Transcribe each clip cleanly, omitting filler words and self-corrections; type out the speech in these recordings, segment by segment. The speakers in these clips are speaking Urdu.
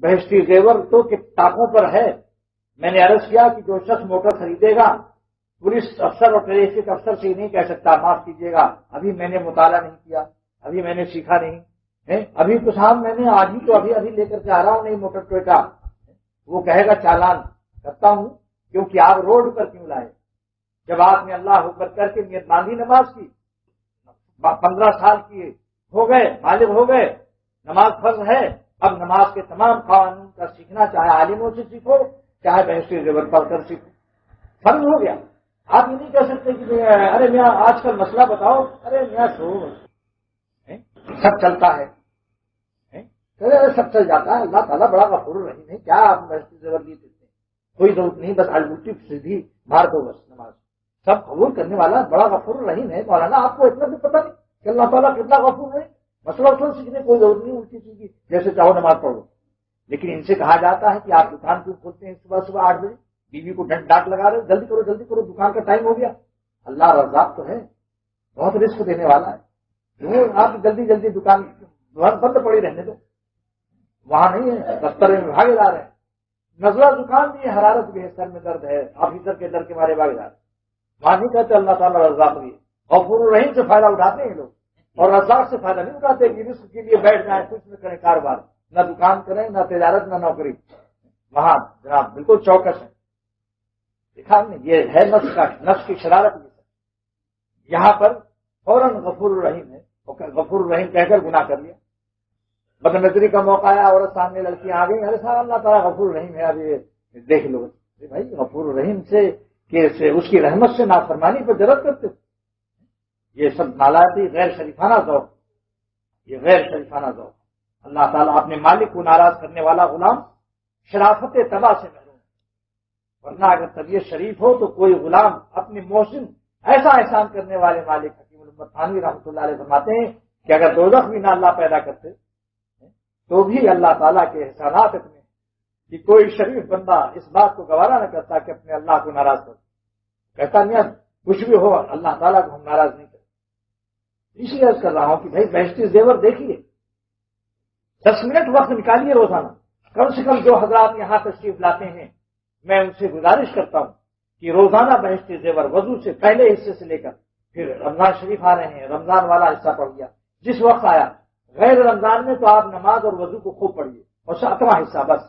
بہشتی زیور تو کتابوں پر ہے. میں نے عرض کیا کہ جو شخص موٹر خریدے گا پولیس افسر اور ٹریفک افسر سے ہی نہیں کہہ سکتا معاف کیجیے گا ابھی میں نے مطالعہ نہیں کیا, ابھی میں نے سیکھا نہیں, ابھی تو صاحب میں نے آج ہی تو ابھی لے کر کے آ رہا ہوں نہیں موٹر ٹوئٹا. وہ کہے گا چالان کرتا ہوں کیونکہ آپ روڈ پر کیوں لائے؟ جب آپ نے اللہ اکبر کر کے نیت باندھی نماز کی, 15 سال کی ہو گئے, بالغ ہو گئے, نماز فرض ہے, اب نماز کے تمام قوانین کا سیکھنا چاہے عالموں سے سیکھو چاہے بہشتی زیور پڑھ کر سیکھو, فرض ہو گیا. آپ یہ نہیں کہہ سکتے کہ ارے میاں آج کل مسئلہ بتاؤ, ارے میاں سب چلتا ہے, سب چل جاتا ہے, اللہ تعالیٰ بڑا غفور الرحیم ہے, کیا آپ بہشتی زیور دی دیتے ہیں, کوئی ضرورت نہیں, بس الٹی سیدھی مار دو بس نماز, سب قبول کرنے والا بڑا غفور الرحیم ہے. مولانا آپ کو اتنا بھی پتہ نہیں کہ اللہ تعالیٰ کتنا غفور ہے, مسئلہ اصول سیکھنے کوئی ضرورت نہیں الٹی سیدھی جیسے چاہو نماز پڑھو. لیکن ان سے کہا جاتا ہے کہ آپ دکان کیوں کھولتے ہیں صبح 8 بجے, بیوی کو ڈانٹ لگا رہے, جلدی کرو دکان کا ٹائم ہو گیا. اللہ رزاق تو ہے, بہت رزق دینے والا ہے, کیوں آپ جلدی دکان بند پڑی رہنے دو, وہاں نہیں ہے, دفتر میں بھاگے جا رہے ہیں, نزلہ زکام بھی ہے, حرارت بھی ہے, سر میں درد ہے, آفیسر کے ڈر کے مارے بھاگے جا رہے ہیں. وہاں نہیں کہتے اللہ تعالیٰ رزاق بھی ہے, اور غفور الرحیم سے فائدہ اٹھاتے ہیں لوگ, اور رزاق سے فائدہ نہیں اٹھاتے کہ رزق کے لیے بیٹھ جائیں, کچھ نہ کریں کاروبار, نہ دکان کریں, نہ تجارت, نہ نوکری. وہاں جناب بالکل چوکس ہے. دیکھا ہم نے, یہ ہے نفس کی شرارت. یہاں پر فوراً غفور الرحیم ہے, غفور الرحیم کہہ کر گناہ کر لیا. بد نظری کا موقع آیا, عورت سامنے لڑکیاں آ گئی, ارے صاحب اللہ تعالیٰ غفور الرحیم ہے, اب یہ دیکھ لو. بھائی غفور الرحیم سے اس کی رحمت سے نافرمانی پر جرأت کرتے, یہ سب نالائقی, غیر شریفانہ ذوق, یہ غیر شریفانہ ذوق. اللہ تعالیٰ اپنے مالک کو ناراض کرنے والا غلام شرافت تباہ سے محروم, ورنہ اگر طبیعت شریف ہو تو کوئی غلام اپنے محسن ایسا احسان کرنے والے مالک حکیم الامت تھانوی رحمۃ اللہ علیہ فرماتے ہیں کہ اگر دوزخ بھی نہ اللہ پیدا کرتے تو بھی اللہ تعالیٰ کے احسانات اتنے کہ کوئی شریف بندہ اس بات کو گوارا نہ کرتا کہ اپنے اللہ کو ناراض کر, کہتا نہیں کچھ بھی ہو اللہ تعالیٰ کو ہم ناراض نہیں کرتے. اس لیے عرض کر رہا ہوں کہ بھائی بہشتی زیور دیکھیے, 10 منٹ وقت نکالیے روزانہ, کم سے کم جو حضرات یہاں تشریف لاتے ہیں میں ان سے گزارش کرتا ہوں کہ روزانہ بہشتی زیور وضو سے پہلے حصے سے لے کر, پھر رمضان شریف آ رہے ہیں, رمضان والا حصہ پڑھ گیا, جس وقت آیا غیر رمضان میں تو آپ نماز اور وضو کو خوب پڑھیے, اور 7واں حصہ بس,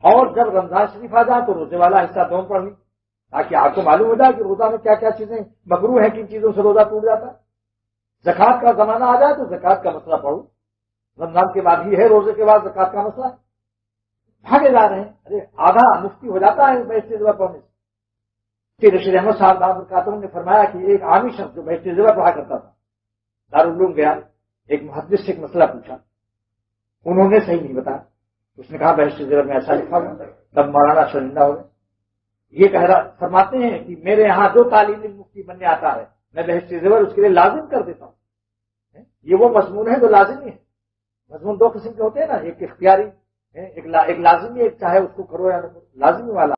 اور جب رمضان شریف آ جائے تو روزے والا حصہ دوم پڑھ لیں, تاکہ آپ کو معلوم ہو جائے کہ روزہ میں کیا کیا چیزیں مکروہ ہیں, کن چیزوں سے روزہ ٹوٹ جاتا ہے. زکوٰۃ کا زمانہ آ جائے تو زکوٰۃ کا مسئلہ پڑھو, رمضان کے بعد ہی ہے, روزے کے بعد زکوٰۃ کا مسئلہ ہے. بھاگے جا رہے ہیں, ارے آدھا مفتی ہو جاتا ہے بہشتی زیور پڑھنے سے. پھر رشید احمد صاحب برکاتہ نے فرمایا کہ ایک عامی شخص جو بہشتی زیور پڑھا کرتا تھا دارالعلوم گیا, ایک محدث سے ایک مسئلہ پوچھا, انہوں نے صحیح نہیں بتایا. اس نے کہا بہشتی زیور میں ایسا لکھا ہوا, تب مولانا شرمندہ ہو گئے. یہ فرماتے ہیں کہ میرے یہاں جو تعلیمی مفتی بننے آتا ہے میں بہشتی زیور اس کے لیے لازم کر دیتا ہوں. یہ وہ مضمون ہے جو لازمی ہے. مضمون 2 قسم کے ہوتے ہیں نا, ایک اختیاری, ایک لازمی, ایک چاہے اس کو کرو یا نہ کرو, لازمی والا